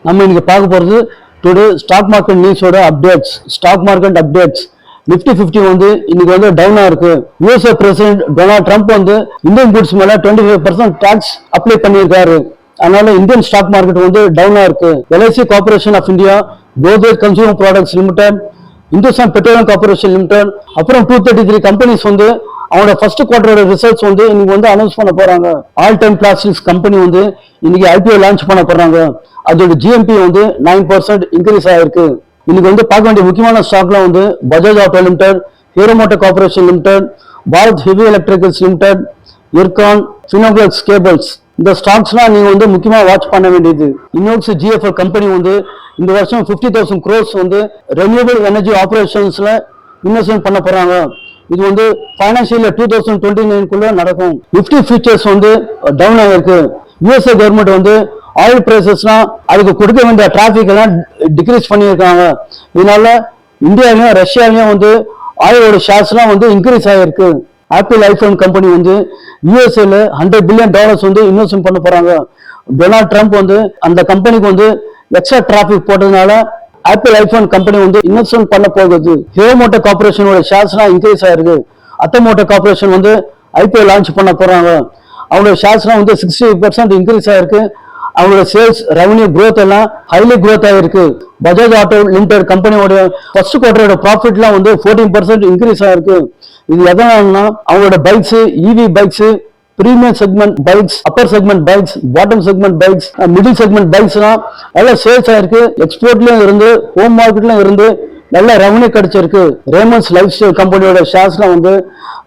நம்ம இன்னைக்கு பார்க்க போகிறது டுடே ஸ்டாக் மார்க்கெட் நியூஸோட updates. Stock market updates. Nifty 50 வந்து இன்னைக்கு வந்து டவுனா இருக்கு. யூஎஸ்ஏ பிரசிடென்ட் டொனால்ட் ட்ரம்ப் வந்து இந்தியன் குட்ஸ் மேல 25% டாக்ஸ் அப்ளை பண்ணியிருக்காரு. அதனால இந்தியன் ஸ்டாக் மார்க்கெட் வந்து டவுனா இருக்கு. LIC corporation of India, Godrej consumer products limited, Hindustan petroleum corporation limited, அப்புறம் 233 கம்பெனிஸ் வந்து அவங்களோட ஃபர்ஸ்ட் குவார்டரோட ரிசல்ட்ஸ் வந்து இன்னைக்கு வந்து அனௌன்ஸ் பண்ண போறாங்க. ஆல் டைம் பிளாஸ்டிக்ஸ் கம்பெனி வந்து இன்னைக்கு ஐபிஓ லான்ச் பண்ண போறாங்க. அதோட ஜிஎம்பி வந்து 9% இன்க்ரீஸ் ஆயிருக்கு. இன்னைக்கு வந்து பார்க்க வேண்டிய முக்கியமான ஸ்டாக்ல வந்து Bajaj auto limited, Hero motor corporation limited, Bharat heavy electricals limited, Ircon, Finolex cables. இந்த ஸ்டாக்ஸ்லாம் நீங்க வந்து முக்கியமா வாட்ச் பண்ண வேண்டியது. இன்னோக்ஸ் ஜிஎஃப்எல் கம்பெனி வந்து இந்த வருஷம் 50,000 crores வந்து ரெனியூவபிள் எனர்ஜி ஆபரேஷன்ஸ்ல இன்வெஸ்ட்மெண்ட் பண்ண போறாங்க. இது வந்து பைனான்சியல் 2029 நடக்கும். நிஃப்டி ஃபியூச்சர்ஸ் வந்து டவுன் ஆகிருக்கு. யூஎஸ்ஏ கவர்மெண்ட் வந்து ஆயில் பிரைசஸ்லாம் அதுக்கு கொடுக்க வேண்டிய டிராபிக் எல்லாம் டிக்ரீஸ் பண்ணியிருக்காங்க. இதனால இந்தியாவிலையும் ரஷ்யாவிலையும் வந்து ஆயிலோட ஷேர்ஸ்லாம் வந்து இன்க்ரீஸ் ஆகிருக்கு. ஆப்பிள் ஐபோன் கம்பெனி வந்து யூஎஸ்ஏல $100 billion வந்து இன்வெஸ்ட்மெண்ட் பண்ண போறாங்க. டொனால்ட் ட்ரம்ப் வந்து அந்த கம்பெனிக்கு வந்து எக்ஸ்ட்ரா டிராபிக் போட்டதுனால ஆப்பிள் ஐபோன் கம்பெனி வந்து இன்வெஸ்ட்மெண்ட் பண்ண போகுது. ஹீரோ மோட்டார் கார்பரேஷனோட ஷேர்ஸ்லாம் இன்க்ரீஸ் ஆயிருக்கு. அத்த மோட்டார் கார்பரேஷன் வந்து ஐபிஓ லான்ச் பண்ண போறாங்க. அவங்களோட ஷேர்ஸ்லாம் வந்து 60% இன்க்ரீஸ் ஆயிருக்கு. அவங்களோட சேல்ஸ் ரெவன்யூ growth எல்லாம் ஹைலி growth ஆயிருக்கு. பஜாஜ் ஆட்டோ லிமிடெட் கம்பெனியோட ஃபர்ஸ்ட் குவார்டரோட ப்ராஃபிட்லாம் வந்து 14% இன்க்ரீஸ் ஆயிருக்கு. இது எதனாலன்னா அவங்களோட bikes, EV bikes, premium segment bikes, upper segment bikes, bottom segment bikes, middle segment பைக்ஸ்லாம் நல்ல சேல்ஸ் ஆயிருக்கு. எக்ஸ்போர்ட்லயும் இருந்து ஹோம் மார்க்கெட்லயும் இருந்து நல்ல ரெவன்யூ கிடைச்சிருக்கு. ரேமண்ட்ஸ் லைஃப் ஸ்டைல் கம்பெனியோட ஷேர்ஸ்லாம் வந்து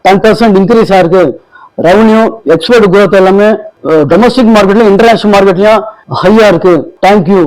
10% இன்க்ரீஸ் ஆயிருக்கு. ரெவன்யூ, எக்ஸ்போர்ட் growth எல்லாமே டொமஸ்டிக் மார்க்கெட்லயும் இன்டர்நேஷனல் மார்க்கெட்லயும் ஹையா இருக்கு. தேங்க்யூ.